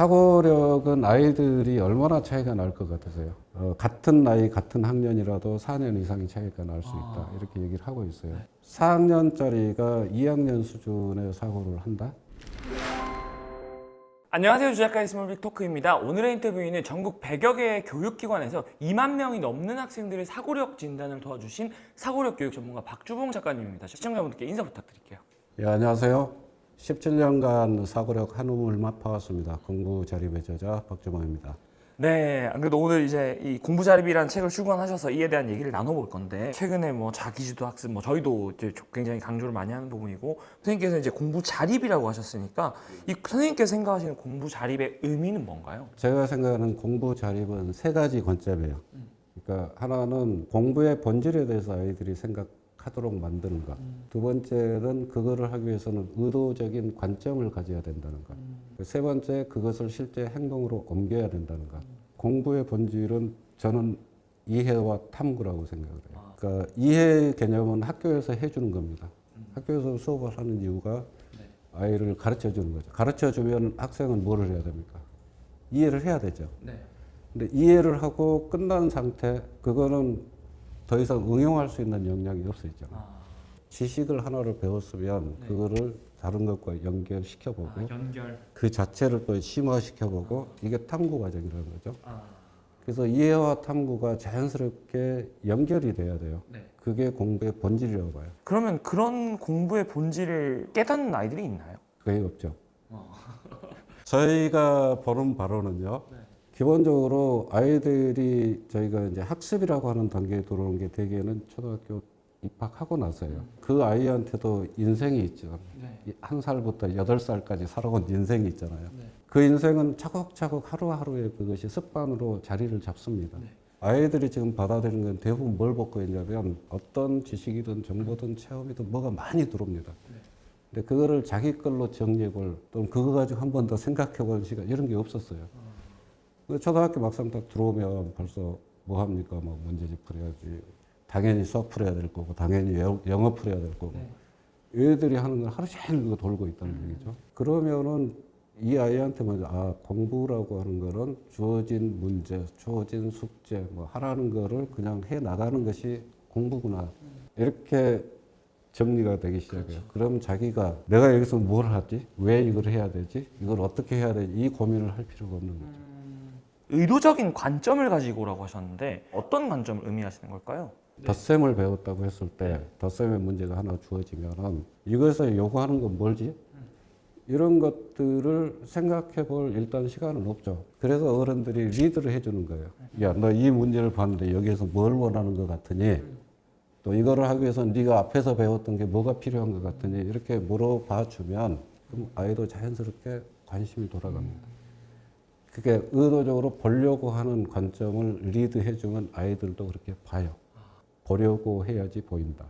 사고력은 아이들이 얼마나 차이가 날 것 같으세요? 같은 나이, 같은 학년이라도 4년 이상의 차이가 날 수 있다. 이렇게 얘기를 하고 있어요. 4학년짜리가 2학년 수준의 사고를 한다? 안녕하세요. 주작가의 스몰빅 토크입니다. 오늘의 인터뷰인은 전국 100여 개의 교육기관에서 2만 명이 넘는 학생들의 사고력 진단을 도와주신 사고력 교육 전문가 박주봉 작가님입니다. 시청자분들께 인사 부탁드릴게요. 예, 안녕하세요. 17년간 사고력 한우물 맛봐왔습니다. 공부 자립의 저자 박주봉입니다. 네, 안 그래도 오늘 이제 이 공부자립이라는 책을 출간하셔서 이에 대한 얘기를 나눠볼 건데, 최근에 뭐 자기주도 학습, 뭐 저희도 이제 굉장히 강조를 많이 하는 부분이고, 선생님께서 이제 공부자립이라고 하셨으니까 이 선생님께서 생각하시는 공부자립의 의미는 뭔가요? 제가 생각하는 공부 자립은 세 가지 관점이에요. 그러니까 하나는 공부의 본질에 대해서 아이들이 생각하도록 만드는 것. 두 번째는 그거를 하기 위해서는 의도적인 관점을 가져야 된다는 것. 세 번째, 그것을 실제 행동으로 옮겨야 된다는 것. 공부의 본질은 저는 이해와 탐구라고 생각을 해요. 그러니까 이해 개념은 학교에서 해주는 겁니다. 학교에서 수업을 하는 이유가 아이를 가르쳐 주는 거죠. 가르쳐 주면 학생은 뭐를 해야 됩니까? 이해를 해야 되죠. 근데 이해를 하고 끝난 상태, 그거는 더 이상 응용할 수 있는 역량이 없어지잖아요. 지식을 하나를 배웠으면 그거를 다른 것과 연결시켜보고 그 자체를 또 심화시켜보고 이게 탐구 과정이라는 거죠. 그래서 이해와 탐구가 자연스럽게 연결이 돼야 돼요. 그게 공부의 본질이라고 봐요. 그러면 그런 공부의 본질을 깨닫는 아이들이 있나요? 그게 없죠. 저희가 보는 바로는요. 기본적으로 아이들이 저희가 이제 학습이라고 하는 단계에 들어오는 게 대개는 초등학교 입학하고 나서요. 그 아이한테도 인생이 있죠. 한 살부터 8살까지 살아온 인생이 있잖아요. 그 인생은 차곡차곡 하루하루에 그것이 습관으로 자리를 잡습니다. 아이들이 지금 받아들이는 건 대부분 뭘 보고 있냐면 어떤 지식이든 정보든 체험이든 뭐가 많이 들어옵니다. 근데 그거를 자기 걸로 정리해볼 또는 그거 가지고 한 번 더 생각해볼 시간 이런 게 없었어요. 초등학교 막상 딱 들어오면 벌써 뭐 합니까? 뭐 문제집 풀어야지. 당연히 수학 풀어야 될 거고, 당연히 영어 풀어야 될 거고. 얘들이 하는 건 하루 종일 그거 돌고 있다는 얘기죠. 그러면은 이 아이한테 먼저, 공부라고 하는 거는 주어진 문제, 주어진 숙제, 뭐 하라는 거를 그냥 해 나가는 것이 공부구나. 이렇게 정리가 되기 시작해요. 그럼 자기가 내가 여기서 뭘 하지? 왜 이걸 해야 되지? 이걸 어떻게 해야 되지? 이 고민을 할 필요가 없는 거죠. 의도적인 관점을 가지고 오라고 하셨는데 어떤 관점을 의미하시는 걸까요? 덧셈을 배웠다고 했을 때 덧셈의 문제가 하나 주어지면은 이것을 요구하는 건 뭘지? 이런 것들을 생각해 볼 일단 시간은 없죠. 그래서 어른들이 리드를 해주는 거예요. 야, 너 이 문제를 봤는데 여기에서 뭘 원하는 것 같으니? 또 이거를 하기 위해서 네가 앞에서 배웠던 게 뭐가 필요한 것 같으니? 이렇게 물어봐 주면 그럼 아이도 자연스럽게 관심이 돌아갑니다. 그게 의도적으로 보려고 하는 관점을 리드해 주면 아이들도 그렇게 봐요. 보려고 해야지 보인다.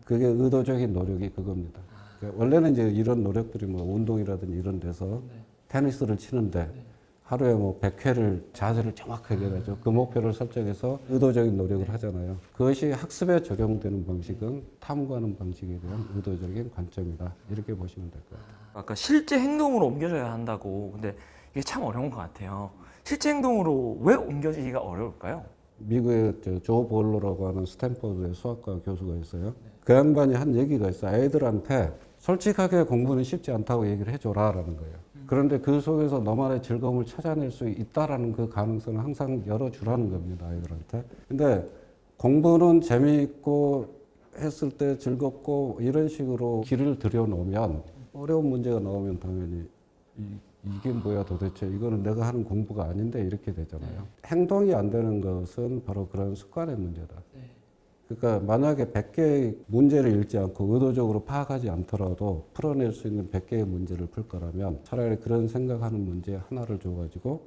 그게 의도적인 노력이 그겁니다. 그러니까 원래는 이제 이런 노력들이 뭐 운동이라든지 이런 데서 테니스를 치는데 하루에 뭐 100회를 자세를 정확하게 해가지고 그 목표를 설정해서 의도적인 노력을 하잖아요. 그것이 학습에 적용되는 방식은 탐구하는 방식에 대한 의도적인 관점이다. 이렇게 보시면 될 것 같아요. 아까 실제 행동으로 옮겨져야 한다고. 근데 이게 참 어려운 것 같아요. 실제 행동으로 왜 옮겨지기가 어려울까요? 미국의 조 볼로라고 하는 스탠퍼드의 수학과 교수가 있어요. 그 양반이 한 얘기가 있어요. 아이들한테 솔직하게 공부는 쉽지 않다고 얘기를 해줘라라는 거예요. 그런데 그 속에서 너만의 즐거움을 찾아낼 수 있다라는 그 가능성을 항상 열어주라는 겁니다. 아이들한테. 근데 공부는 재미있고 했을 때 즐겁고 이런 식으로 길을 들여놓으면 어려운 문제가 나오면 당연히 이게 뭐야 도대체 이거는 내가 하는 공부가 아닌데 이렇게 되잖아요. 행동이 안 되는 것은 바로 그런 습관의 문제다. 그러니까 만약에 100개의 문제를 읽지 않고 의도적으로 파악하지 않더라도 풀어낼 수 있는 100개의 문제를 풀 거라면 차라리 그런 생각하는 문제 하나를 줘가지고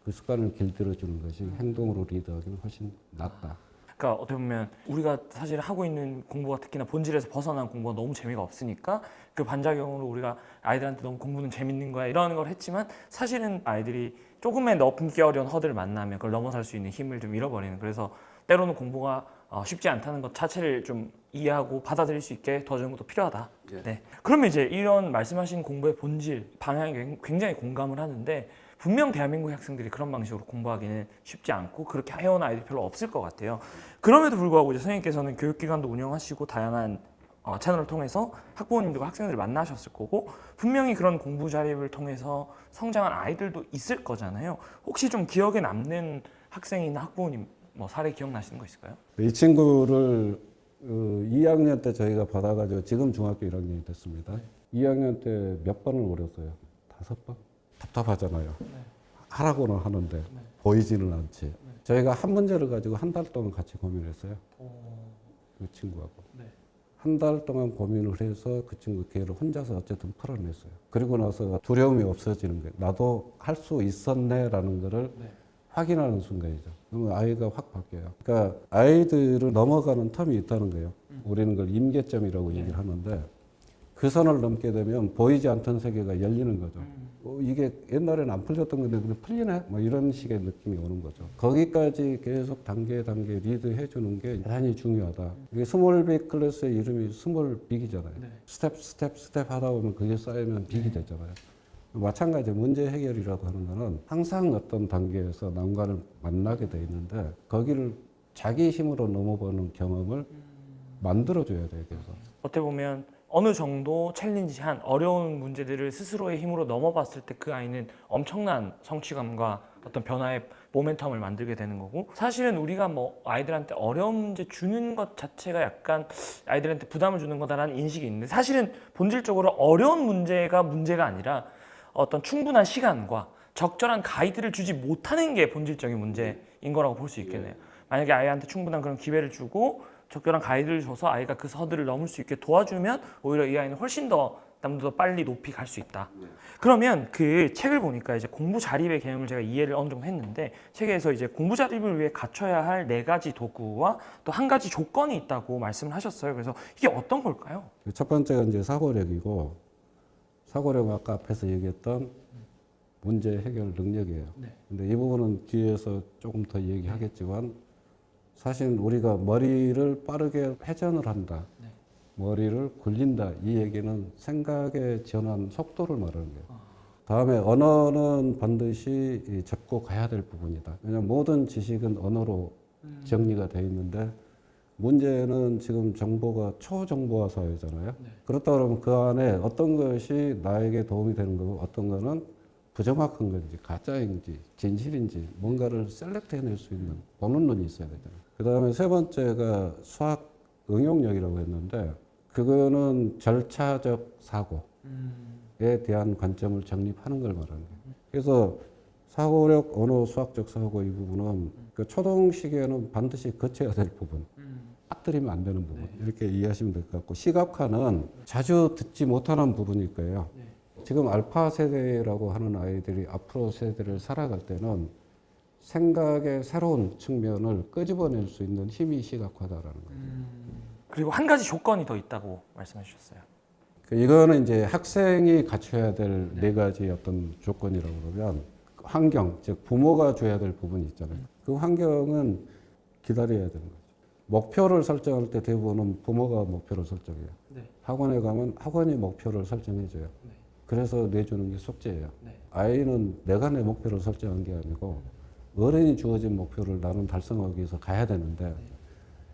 그 습관을 길들여주는 것이 행동으로 리드하기는 훨씬 낫다. 그러니까 어떻게 보면 우리가 사실 하고 있는 공부가 특히나 본질에서 벗어난 공부가 너무 재미가 없으니까 그 반작용으로 우리가 아이들한테 너무 공부는 재밌는 거야 이러는 걸 했지만 사실은 아이들이 조금의 넘기 어려운 허들을 만나면 그걸 넘어설 수 있는 힘을 좀 잃어버리는, 그래서 때로는 공부가 쉽지 않다는 것 자체를 좀 이해하고 받아들일 수 있게 도와주는 것도 필요하다. 예. 네. 그러면 이제 이런 말씀하신 공부의 본질, 방향에 굉장히 공감을 하는데 분명 대한민국 학생들이 그런 방식으로 공부하기는 쉽지 않고 그렇게 해온 아이들이 별로 없을 것 같아요. 그럼에도 불구하고 이제 선생님께서는 교육기관도 운영하시고 다양한 채널을 통해서 학부모님들과 학생들을 만나셨을 거고 분명히 그런 공부 자립을 통해서 성장한 아이들도 있을 거잖아요. 혹시 좀 기억에 남는 학생이나 학부모님 뭐 사례 기억나시는 거 있을까요? 이 친구를 2학년 때 저희가 받아가지고 지금 중학교 1학년이 됐습니다. 2학년 때 몇 번을 오렸어요? 5번? 답답하잖아요. 하라고는 하는데 보이지는 않지. 저희가 한 문제를 가지고 한 달 동안 같이 고민했어요. 그 친구하고. 한 달 동안 고민을 해서 그 친구 걔를 혼자서 어쨌든 풀어냈어요. 그리고 나서 두려움이 없어지는 거예요. 나도 할 수 있었네라는 거를 확인하는 순간이죠. 그러면 아이가 확 바뀌어요. 그러니까 아이들을 넘어가는 텀이 있다는 거예요. 우리는 그걸 임계점이라고 얘기를 하는데 그 선을 넘게 되면 보이지 않던 세계가 열리는 거죠. 이게 옛날에는 안 풀렸던 건데 근데 풀리네? 뭐 이런 식의 느낌이 오는 거죠. 거기까지 계속 단계 리드해 주는 게 대단히 중요하다. 이게 스몰 빅 클래스의 이름이 스몰 빅이잖아요. 스텝 하다 보면 그게 쌓이면 빅이 되잖아요. 마찬가지 문제 해결이라고 하는 거는 항상 어떤 단계에서 난관을 만나게 돼 있는데 거기를 자기 힘으로 넘어보는 경험을 만들어줘야 돼요. 그래서 어떻게 보면 어느 정도 챌린지한 어려운 문제들을 스스로의 힘으로 넘어봤을 때 그 아이는 엄청난 성취감과 어떤 변화의 모멘텀을 만들게 되는 거고 사실은 우리가 뭐 아이들한테 어려운 문제 주는 것 자체가 약간 아이들한테 부담을 주는 거다라는 인식이 있는데 사실은 본질적으로 어려운 문제가 아니라 어떤 충분한 시간과 적절한 가이드를 주지 못하는 게 본질적인 문제인 거라고 볼 수 있겠네요. 만약에 아이한테 충분한 그런 기회를 주고 적절한 가이드를 줘서 아이가 그 서들을 넘을 수 있게 도와주면 오히려 이 아이는 훨씬 더 남들보다 빨리 높이 갈 수 있다. 그러면 그 책을 보니까 이제 공부 자립의 개념을 제가 이해를 어느 정도 했는데 책에서 이제 공부 자립을 위해 갖춰야 할 4가지 도구와 또 1가지 조건이 있다고 말씀을 하셨어요. 그래서 이게 어떤 걸까요? 첫 번째가 이제 사고력이고 사고력은 아까 앞에서 얘기했던 문제 해결 능력이에요. 근데 이 부분은 뒤에서 조금 더 얘기하겠지만 사실 우리가 머리를 빠르게 회전을 한다. 머리를 굴린다. 이 얘기는 생각의 전환 속도를 말하는 거예요. 다음에 언어는 반드시 접고 가야 될 부분이다. 왜냐하면 모든 지식은 언어로 정리가 되어 있는데 문제는 지금 정보가 초정보화 사회잖아요. 그렇다 그러면 그 안에 어떤 것이 나에게 도움이 되는 거고 어떤 거는 부정확한 건지 가짜인지 진실인지 뭔가를 셀렉트 해낼 수 있는 보는 눈이 있어야 되잖아요. 그 다음에 세 번째가 수학 응용력이라고 했는데 그거는 절차적 사고에 대한 관점을 정립하는 걸 말하는 거예요. 그래서 사고력, 언어, 수학적 사고 이 부분은 그 초등 시기에는 반드시 거쳐야 될 부분, 빠뜨리면 안 되는 부분 이렇게 이해하시면 될 것 같고 시각화는 자주 듣지 못하는 부분일 거예요. 지금 알파 세대라고 하는 아이들이 앞으로 세대를 살아갈 때는 생각의 새로운 측면을 끄집어낼 수 있는 힘이 시각화다라는 거예요. 그리고 1가지 조건이 더 있다고 말씀해 주셨어요. 이거는 이제 학생이 갖춰야 될 4가지 어떤 조건이라고 그러면 환경, 즉 부모가 줘야 될 부분이 있잖아요. 그 환경은 기다려야 되는 거죠. 목표를 설정할 때 대부분은 부모가 목표를 설정해요. 학원에 가면 학원이 목표를 설정해줘요. 그래서 내주는 게 숙제예요. 아이는 내가 내 목표를 설정한 게 아니고 어른이 주어진 목표를 나는 달성하기 위해서 가야 되는데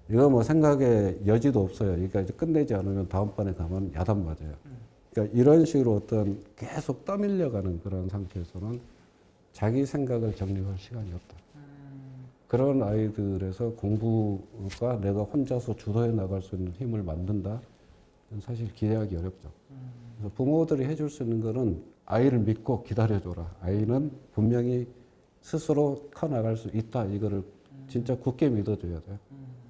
이거 뭐 생각에 여지도 없어요. 그러니까 이제 끝내지 않으면 다음번에 가면 야단 맞아요. 그러니까 이런 식으로 어떤 계속 떠밀려가는 그런 상태에서는 자기 생각을 정립할 시간이 없다. 그런 아이들에서 공부가 내가 혼자서 주도해 나갈 수 있는 힘을 만든다? 사실 기대하기 어렵죠. 그래서 부모들이 해줄 수 있는 거는 아이를 믿고 기다려줘라. 아이는 분명히 스스로 커나갈 수 있다. 이거를 진짜 굳게 믿어줘야 돼요.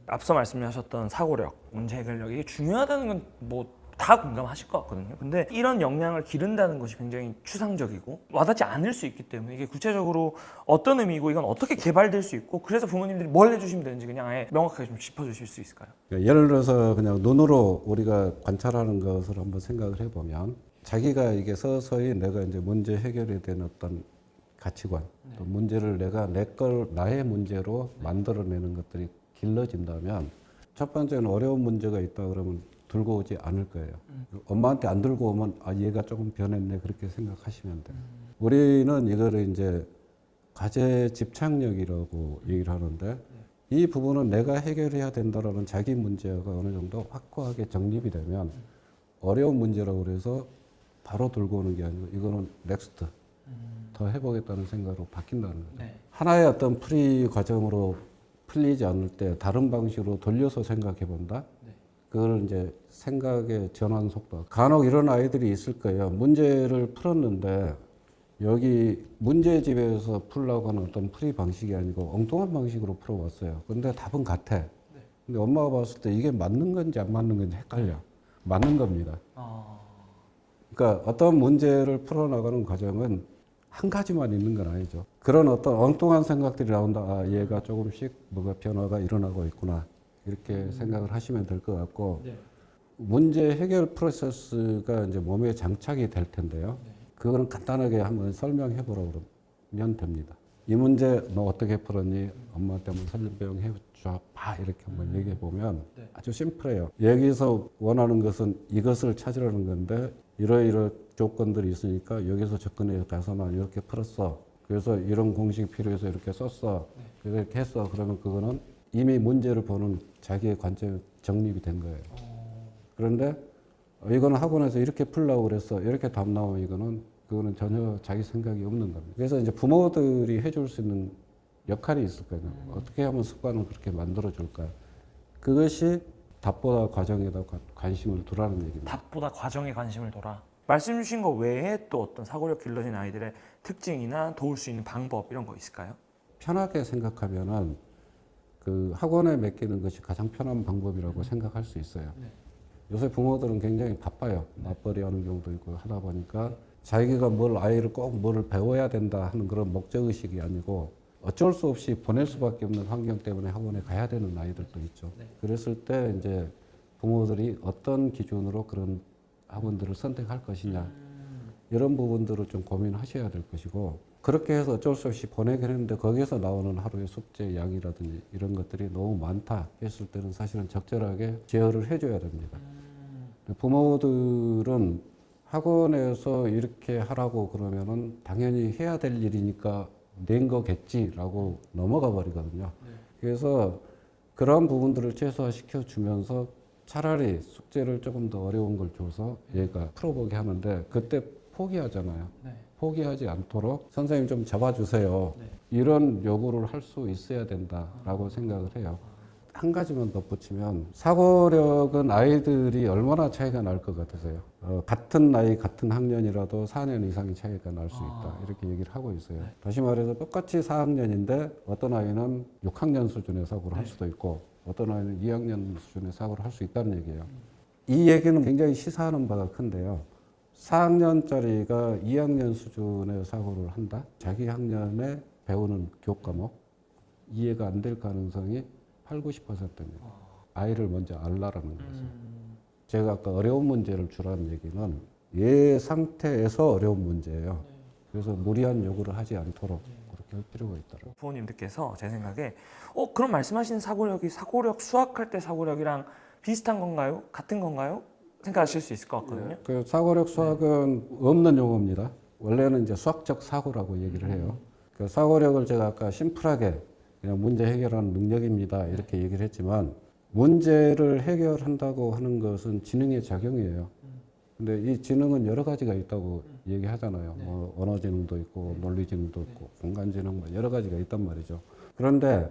앞서 말씀하셨던 사고력, 문제 해결력 이게 중요하다는 건 뭐 다 공감하실 것 같거든요. 근데 이런 역량을 기른다는 것이 굉장히 추상적이고 와닿지 않을 수 있기 때문에 이게 구체적으로 어떤 의미고 이건 어떻게 개발될 수 있고 그래서 부모님들이 뭘 해주시면 되는지 그냥 아예 명확하게 좀 짚어주실 수 있을까요? 그러니까 예를 들어서 그냥 눈으로 우리가 관찰하는 것을 한번 생각을 해보면 자기가 이게 서서히 내가 이제 문제 해결에 대한 어떤 가치관, 또 문제를 내가 나의 문제로 만들어내는 것들이 길러진다면 첫 번째는 어려운 문제가 있다 그러면 들고 오지 않을 거예요. 엄마한테 안 들고 오면 아 얘가 조금 변했네 그렇게 생각하시면 돼요. 우리는 이거를 이제 과제 집착력이라고 얘기를 하는데 이 부분은 내가 해결해야 된다라는 자기 문제가 어느 정도 확고하게 정립이 되면 어려운 문제라고 그래서 바로 들고 오는 게 아니고 이거는 넥스트 더 해보겠다는 생각으로 바뀐다는 거죠. 네. 하나의 어떤 풀이 과정으로 풀리지 않을 때 다른 방식으로 돌려서 생각해 본다. 그걸 이제 생각의 전환 속도. 간혹 이런 아이들이 있을 거예요. 문제를 풀었는데 여기 문제집에서 풀려고 하는 어떤 풀이 방식이 아니고 엉뚱한 방식으로 풀어왔어요. 근데 답은 같아. 근데 엄마가 봤을 때 이게 맞는 건지 안 맞는 건지 헷갈려. 맞는 겁니다. 그러니까 어떤 문제를 풀어나가는 과정은 한 가지만 있는 건 아니죠. 그런 어떤 엉뚱한 생각들이 나온다. 아, 얘가 조금씩 뭐가 변화가 일어나고 있구나. 이렇게 생각을 하시면 될 것 같고, 문제 해결 프로세스가 이제 몸에 장착이 될 텐데요. 그거는 간단하게 한번 설명해 보라고 그러면 됩니다. 이 문제 너 어떻게 풀었니? 엄마한테 한번 설명해 줘 봐. 이렇게 한번 얘기해 보면 아주 심플해요. 여기서 원하는 것은 이것을 찾으라는 건데 이러이러 조건들이 있으니까 여기서 접근해 가서 난 이렇게 풀었어. 그래서 이런 공식이 필요해서 이렇게 썼어. 그래서 이렇게 했어. 그러면 그거는 이미 문제를 보는 자기의 관점이 정립이 된 거예요. 그런데 이거는 학원에서 이렇게 풀려고 그랬어. 이렇게 답 나오면 그거는 전혀 자기 생각이 없는 겁니다. 그래서 이제 부모들이 해줄 수 있는 역할이 있을 거예요. 어떻게 하면 습관을 그렇게 만들어 줄까? 그것이 답보다 과정에다 관심을 두라는 얘기입니다. 답보다 과정에 관심을 둬라. 말씀 주신 거 외에 또 어떤 사고력 길러진 아이들의 특징이나 도울 수 있는 방법 이런 거 있을까요? 편하게 생각하면은 그 학원에 맡기는 것이 가장 편한 방법이라고 생각할 수 있어요. 요새 부모들은 굉장히 바빠요. 맞벌이 하는 경우도 있고 하다 보니까 자기가 아이를 꼭 뭘 배워야 된다 하는 그런 목적의식이 아니고 어쩔 수 없이 보낼 수밖에 없는 환경 때문에 학원에 가야 되는 아이들도 있죠. 그랬을 때 이제 부모들이 어떤 기준으로 그런 학원들을 선택할 것이냐 이런 부분들을 좀 고민하셔야 될 것이고 그렇게 해서 어쩔 수 없이 보내긴 했는데 거기에서 나오는 하루의 숙제 양이라든지 이런 것들이 너무 많다 했을 때는 사실은 적절하게 제어를 해줘야 됩니다. 부모들은 학원에서 이렇게 하라고 그러면은 당연히 해야 될 일이니까 낸 거겠지라고 넘어가 버리거든요. 그래서 그런 부분들을 최소화시켜 주면서 차라리 숙제를 조금 더 어려운 걸 줘서 얘가 풀어보게 하는데 그때 포기하잖아요. 포기하지 않도록 선생님 좀 잡아주세요. 이런 요구를 할 수 있어야 된다라고 생각을 해요. 한 가지만 덧붙이면 사고력은 아이들이 얼마나 차이가 날 것 같으세요? 같은 나이 같은 학년이라도 4년 이상의 차이가 날 수 있다 이렇게 얘기를 하고 있어요. 다시 말해서 똑같이 4학년인데 어떤 아이는 6학년 수준의 사고를 할 수도 있고 어떤 아이는 2학년 수준의 사고를 할 수 있다는 얘기예요. 이 얘기는 굉장히 시사하는 바가 큰데요. 4학년짜리가 2학년 수준의 사고를 한다? 자기 학년에 배우는 교과목 이해가 안 될 가능성이 8, 90%입니다. 아이를 먼저 알라라는 거죠. 제가 아까 어려운 문제를 주라는 얘기는 얘 상태에서 어려운 문제예요. 그래서 무리한 요구를 하지 않도록 그렇게 할 필요가 있다고. 부모님들께서 제 생각에 그럼 말씀하신 사고력이 사고력 수학할 때 사고력이랑 비슷한 건가요? 같은 건가요? 생각하실 수 있을 것 같거든요. 그 사고력 수학은 없는 용어입니다. 원래는 이제 수학적 사고라고 얘기를 해요. 그 사고력을 제가 아까 심플하게 그냥 문제 해결하는 능력입니다. 이렇게 얘기를 했지만 문제를 해결한다고 하는 것은 지능의 작용이에요. 근데 이 지능은 여러 가지가 있다고 얘기하잖아요. 뭐 언어 지능도 있고 논리 지능도 있고 공간 지능 뭐 여러 가지가 있단 말이죠. 그런데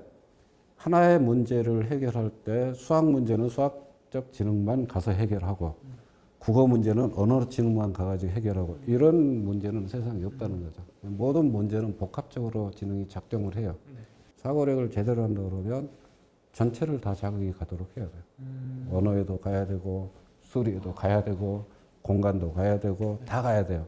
하나의 문제를 해결할 때 수학 문제는 수학적 지능만 가서 해결하고 국어 문제는 언어 지능만 가가지고 해결하고 이런 문제는 세상에 없다는 거죠. 모든 문제는 복합적으로 지능이 작동을 해요. 사고력을 제대로 한다 그러면 전체를 다 자극이 가도록 해야 돼요. 언어에도 가야 되고 수리에도 가야 되고 공간도 가야 되고 다 가야 돼요.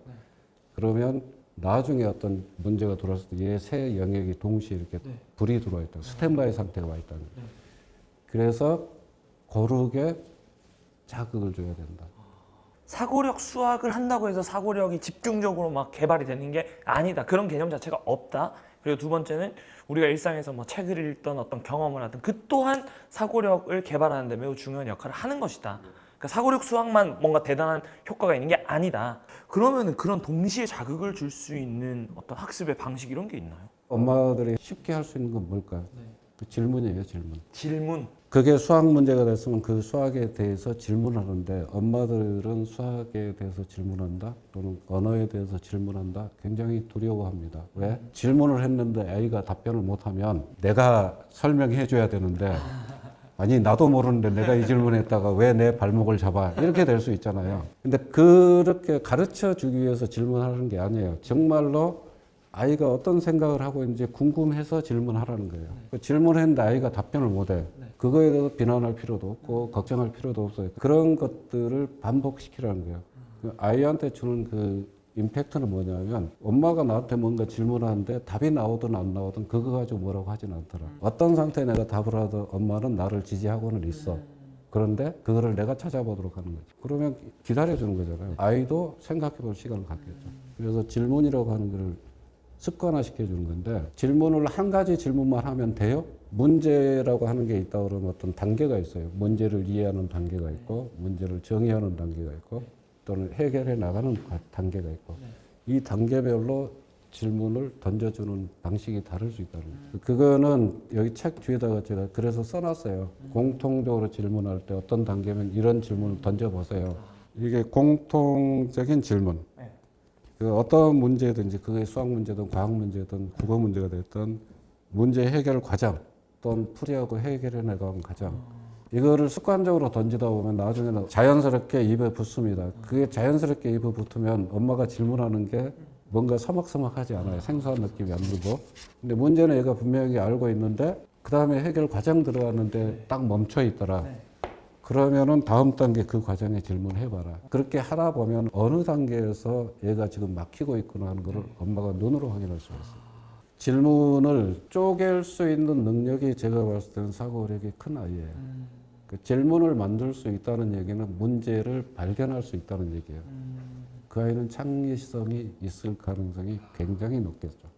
그러면 나중에 어떤 문제가 들어왔을 때 얘 세 영역이 동시에 이렇게 불이 들어와 있다. 스탠바이 상태가 와 있다는 거예요. 그래서 고르게 자극을 줘야 된다. 사고력 수학을 한다고 해서 사고력이 집중적으로 막 개발이 되는 게 아니다. 그런 개념 자체가 없다. 그리고 두 번째는 우리가 일상에서 뭐 책을 읽던 어떤 경험을 하든 그 또한 사고력을 개발하는 데 매우 중요한 역할을 하는 것이다. 그러니까 사고력 수학만 뭔가 대단한 효과가 있는 게 아니다. 그러면은 그런 동시에 자극을 줄 수 있는 어떤 학습의 방식 이런 게 있나요? 엄마들이 쉽게 할 수 있는 건 뭘까요? 그 질문이에요, 질문. 질문. 그게 수학 문제가 됐으면 그 수학에 대해서 질문하는데 엄마들은 수학에 대해서 질문한다 또는 언어에 대해서 질문한다 굉장히 두려워합니다. 왜? 질문을 했는데 아이가 답변을 못하면 내가 설명해 줘야 되는데 아니 나도 모르는데 내가 이 질문했다가 왜 내 발목을 잡아 이렇게 될 수 있잖아요. 근데 그렇게 가르쳐 주기 위해서 질문하는 게 아니에요. 정말로 아이가 어떤 생각을 하고 있는지 궁금해서 질문하라는 거예요. 질문했는데 아이가 답변을 못해. 그거에 대해서 비난할 필요도 없고 걱정할 필요도 없어요. 그런 것들을 반복시키라는 거예요. 아이한테 주는 그 임팩트는 뭐냐면 엄마가 나한테 뭔가 질문하는데 답이 나오든 안 나오든 그거 가지고 뭐라고 하진 않더라. 어떤 상태에 내가 답을 하든 엄마는 나를 지지하고는 있어. 그런데 그거를 내가 찾아보도록 하는 거죠. 그러면 기다려주는 거잖아요. 아이도 생각해볼 시간을 갖겠죠. 그래서 질문이라고 하는 거를 습관화시켜 주는 건데 질문을 한 가지 질문만 하면 돼요? 문제라고 하는 게 있다 그러면 어떤 단계가 있어요. 문제를 이해하는 단계가 있고 문제를 정의하는 단계가 있고 또는 해결해 나가는 단계가 있고 이 단계별로 질문을 던져주는 방식이 다를 수 있다는 거죠. 그거는 여기 책 뒤에다가 제가 그래서 써놨어요. 공통적으로 질문할 때 어떤 단계면 이런 질문을 던져보세요. 이게 공통적인 질문. 그 어떤 문제든지 그게 수학 문제든 과학 문제든 국어 문제가 됐든 문제 해결 과정 또는 풀이하고 해결해 나가는 과정 이거를 습관적으로 던지다 보면 나중에는 자연스럽게 입에 붙습니다. 그게 자연스럽게 입에 붙으면 엄마가 질문하는 게 뭔가 서먹서먹하지 않아요. 생소한 느낌이 안 들고. 근데 문제는 얘가 분명히 알고 있는데 그 다음에 해결 과정 들어갔는데 딱 멈춰 있더라. 그러면은 다음 단계 그 과정에 질문해봐라. 그렇게 하다 보면 어느 단계에서 얘가 지금 막히고 있구나 하는 거를 엄마가 눈으로 확인할 수가 있어요. 질문을 쪼갤 수 있는 능력이 제가 봤을 때는 사고력이 큰 아이예요. 그 질문을 만들 수 있다는 얘기는 문제를 발견할 수 있다는 얘기예요. 그 아이는 창의성이 있을 가능성이 굉장히 높겠죠.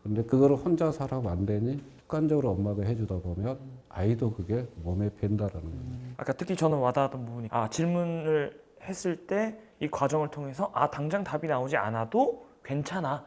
근데 그거를 혼자서 하라고 안 되니 습관적으로 엄마가 해주다 보면 아이도 그게 몸에 밴다라는 거예요. 아까 특히 저는 와닿았던 부분이 질문을 했을 때 이 과정을 통해서 당장 답이 나오지 않아도 괜찮아.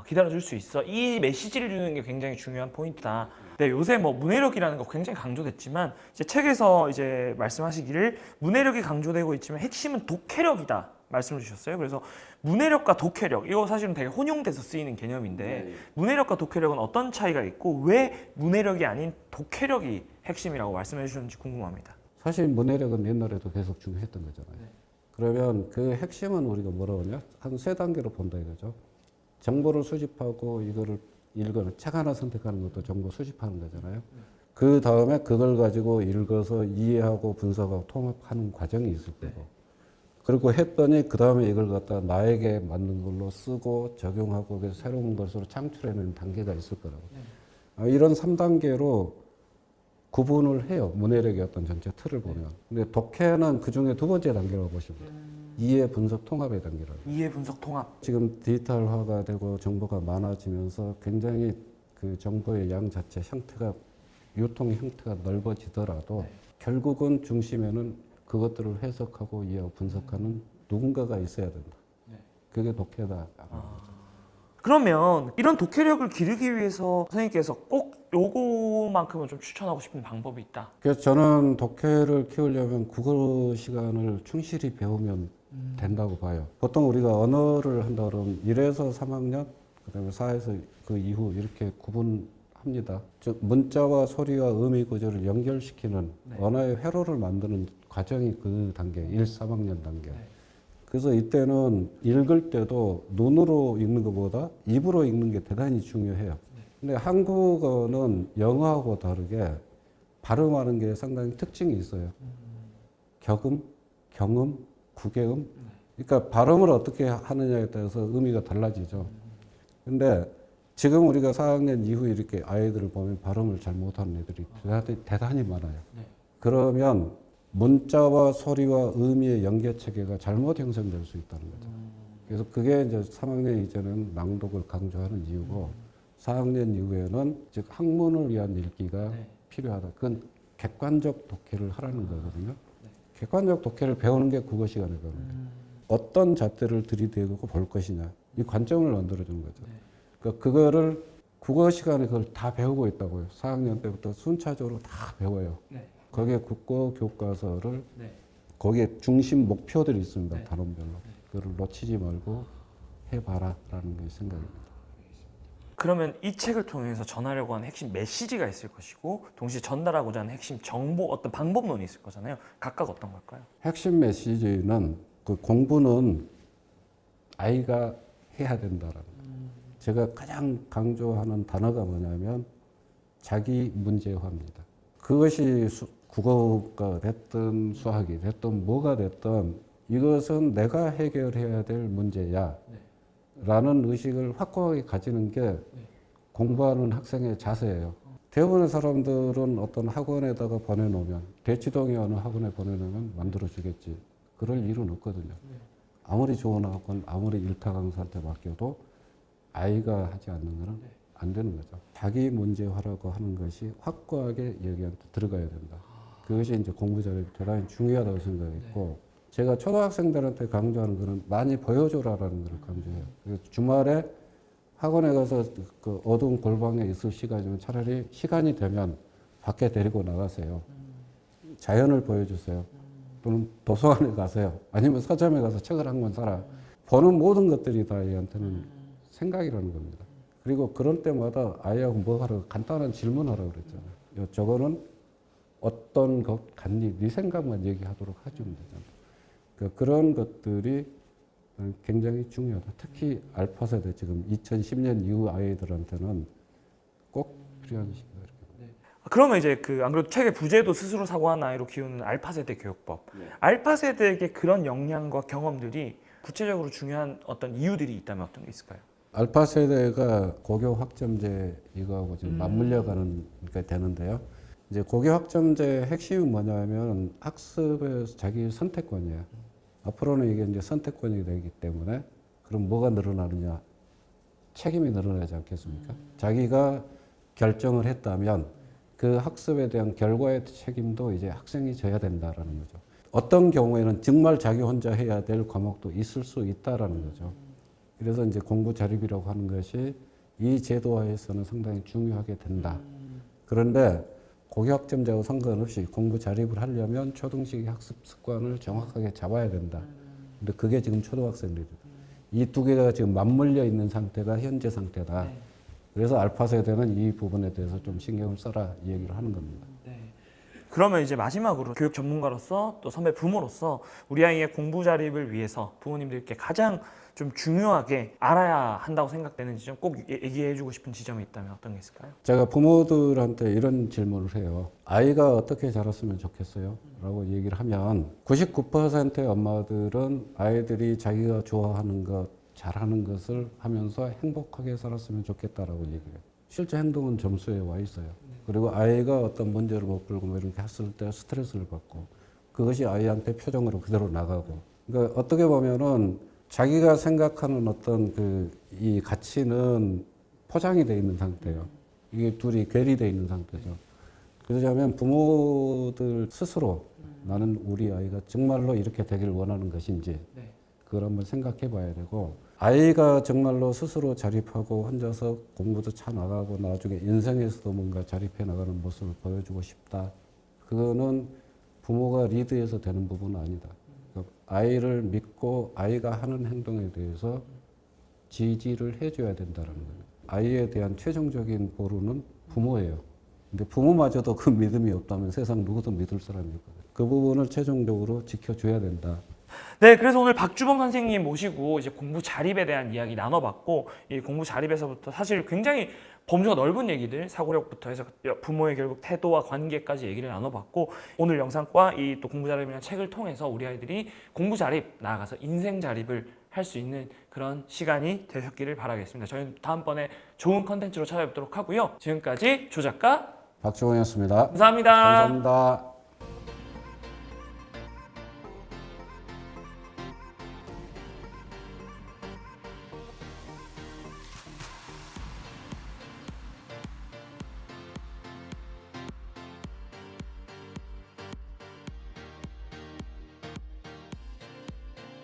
기다려줄 수 있어. 이 메시지를 주는 게 굉장히 중요한 포인트다. 네, 요새 뭐 문해력이라는 거 굉장히 강조됐지만 이제 책에서 이제 말씀하시기를 문해력이 강조되고 있지만 핵심은 독해력이다 말씀을 주셨어요. 그래서 문해력과 독해력 이거 사실은 되게 혼용돼서 쓰이는 개념인데 문해력과 독해력은 어떤 차이가 있고 왜 문해력이 아닌 독해력이 핵심이라고 말씀해 주셨는지 궁금합니다. 사실 문해력은 옛날에도 계속 중요했던 거잖아요. 그러면 그 핵심은 우리가 뭐라고 하냐? 한 세 단계로 본다 이거죠. 정보를 수집하고 이거를 읽어는 책 하나 선택하는 것도 정보 수집하는 거잖아요. 그 다음에 그걸 가지고 읽어서 이해하고 분석하고 통합하는 과정이 있을 거고. 그리고 했더니 그 다음에 이걸 갖다 나에게 맞는 걸로 쓰고 적용하고 그래서 새로운 것으로 창출해내는 단계가 있을 거라고. 이런 3단계로 구분을 해요. 문해력의 어떤 전체 틀을 보면. 근데 독해는 그 중에 두 번째 단계라고 보시면 돼요. 이해, 분석, 통합의 단계라고. 이해, 분석, 통합. 지금 디지털화가 되고 정보가 많아지면서 굉장히 그 정보의 양 자체 형태가 유통 형태가 넓어지더라도 결국은 중심에는 그것들을 해석하고 이해하고 분석하는 누군가가 있어야 된다. 그게 독해다. 그러면 이런 독해력을 기르기 위해서 선생님께서 꼭 요거만큼은 좀 추천하고 싶은 방법이 있다. 그래서 저는 독해를 키우려면 국어 시간을 충실히 배우면 된다고 봐요. 보통 우리가 언어를 한다 그러면 1에서 3학년, 그다음에 4에서 그 이후 이렇게 구분합니다. 즉 문자와 소리와 의미 구조를 연결시키는 언어의 회로를 만드는 과정이 그 단계, 1, 3학년 단계. 그래서 이때는 읽을 때도 눈으로 읽는 것보다 입으로 읽는 게 대단히 중요해요. 근데 한국어는 영어하고 다르게 발음하는 게 상당히 특징이 있어요. 격음, 경음, 구개음. 그러니까 발음을 어떻게 하느냐에 따라서 의미가 달라지죠. 근데 지금 우리가 4학년 이후 이렇게 아이들을 보면 발음을 잘 못하는 애들이 대단히 많아요. 그러면 문자와 소리와 의미의 연계 체계가 잘못 형성될 수 있다는 거죠. 그래서 그게 이제 3학년 이전에는 낭독을 강조하는 이유고 4학년 이후에는 즉 학문을 위한 읽기가 필요하다. 그건 객관적 독해를 하라는 거거든요. 객관적 독해를 배우는 게 국어 시간에 배우는 거예요. 어떤 잣대를 들이대고 볼 것이냐. 이 관점을 만들어주는 거죠. 그러니까 그거를 국어 시간에 그걸 다 배우고 있다고요. 4학년 때부터 순차적으로 다 배워요. 거기에 국어 교과서를 거기에 중심 목표들이 있습니다. 단원별로. 그걸 놓치지 말고 해봐라라는 게 생각입니다. 그러면 이 책을 통해서 전하려고 하는 핵심 메시지가 있을 것이고 동시에 전달하고자 하는 핵심 정보 어떤 방법론이 있을 거잖아요. 각각 어떤 걸까요? 핵심 메시지는 그 공부는 아이가 해야 된다라는 거예요. 제가 가장 강조하는 단어가 뭐냐면 자기 문제화입니다. 그것이 국어가 됐든 수학이 됐든 뭐가 됐든 이것은 내가 해결해야 될 문제야 라는 의식을 확고하게 가지는 게 공부하는 학생의 자세예요. 대부분의 사람들은 어떤 학원에다가 보내놓으면 대치동의 어느 학원에 보내놓으면 만들어주겠지. 그럴 일은 없거든요. 아무리 좋은 학원, 아무리 일타 강사한테 맡겨도 아이가 하지 않는 거는 안 되는 거죠. 자기 문제화라고 하는 것이 확고하게 여기한테 들어가야 된다. 그것이 이제 공부 잘하기 대단히 중요하다고 생각했고 제가 초등학생들한테 강조하는 거는 많이 보여줘라라는 걸 강조해요. 그래서 주말에 학원에 가서 그 어두운 골방에 있을 시간이면 차라리 시간이 되면 밖에 데리고 나가세요. 자연을 보여주세요. 또는 도서관에 가세요. 아니면 서점에 가서 책을 한 권 사라. 보는 모든 것들이 다 아이한테는 생각이라는 겁니다. 그리고 그런 때마다 아이하고 뭐 하라고 간단한 질문하라고 그랬잖아요. 저거는 어떤 것 같니? 네 생각만 얘기하도록 해주면 되잖아요. 그러니까 그런 것들이 굉장히 중요하다. 특히 알파 세대 지금 2010년 이후 아이들한테는 꼭 필요한 시기가 이렇게. 그러면 이제 안 그래도 책의 부제도 스스로 사고한 아이로 키우는 알파 세대 교육법. 알파 세대에게 그런 역량과 경험들이 구체적으로 중요한 어떤 이유들이 있다면 어떤 게 있을까요? 알파 세대가 고교 학점제 이거하고 지금 맞물려가는 게 되는데요. 이제 고교 학점제 핵심은 뭐냐면 학습에서 자기 선택권이에요. 앞으로는 이게 이제 선택권이 되기 때문에 그럼 뭐가 늘어나느냐? 책임이 늘어나지 않겠습니까? 자기가 결정을 했다면 그 학습에 대한 결과의 책임도 이제 학생이 져야 된다라는 거죠. 어떤 경우에는 정말 자기 혼자 해야 될 과목도 있을 수 있다라는 거죠. 그래서 이제 공부 자립이라고 하는 것이 이 제도화에서는 상당히 중요하게 된다. 그런데 고교학점제하고 상관없이 공부 자립을 하려면 초등식 학습 습관을 정확하게 잡아야 된다. 근데 그게 지금 초등학생들이다. 이 두 개가 지금 맞물려 있는 상태가 현재 상태다. 그래서 알파 세대는 이 부분에 대해서 좀 신경을 써라 이 얘기를 하는 겁니다. 그러면 이제 마지막으로 교육 전문가로서 또 선배 부모로서 우리 아이의 공부 자립을 위해서 부모님들께 가장 좀 중요하게 알아야 한다고 생각되는 지점 꼭 얘기해주고 싶은 지점이 있다면 어떤 게 있을까요? 제가 부모들한테 이런 질문을 해요. 아이가 어떻게 자랐으면 좋겠어요? 라고 얘기를 하면 99%의 엄마들은 아이들이 자기가 좋아하는 것, 잘하는 것을 하면서 행복하게 살았으면 좋겠다라고 얘기해요. 실제 행동은 점수에 와 있어요. 그리고 아이가 어떤 문제를 못 풀고 뭐 이렇게 했을 때 스트레스를 받고 그것이 아이한테 표정으로 그대로 나가고 그러니까 어떻게 보면은 자기가 생각하는 어떤 이 가치는 포장이 되어 있는 상태예요. 이게 둘이 괴리되어 있는 상태죠. 그러자면 부모들 스스로 나는 우리 아이가 정말로 이렇게 되길 원하는 것인지 그걸 한번 생각해 봐야 되고 아이가 정말로 스스로 자립하고 혼자서 공부도 차 나가고 나중에 인생에서도 뭔가 자립해 나가는 모습을 보여주고 싶다. 그거는 부모가 리드해서 되는 부분은 아니다. 아이를 믿고 아이가 하는 행동에 대해서 지지를 해줘야 된다는 거예요. 아이에 대한 최종적인 보루는 부모예요. 근데 부모마저도 그 믿음이 없다면 세상 누구도 믿을 사람이 없거든요. 그 부분을 최종적으로 지켜줘야 된다. 네, 그래서 오늘 박주범 선생님 모시고 이제 공부 자립에 대한 이야기 나눠봤고 이 공부 자립에서부터 사실 굉장히 범주가 넓은 얘기들 사고력부터 해서 부모의 결국 태도와 관계까지 얘기를 나눠봤고 오늘 영상과 이 또 공부 자립이라는 책을 통해서 우리 아이들이 공부 자립 나아가서 인생 자립을 할 수 있는 그런 시간이 되셨기를 바라겠습니다. 저희는 다음번에 좋은 컨텐츠로 찾아뵙도록 하고요. 지금까지 조 작가 박주원이었습니다. 감사합니다. 감사합니다.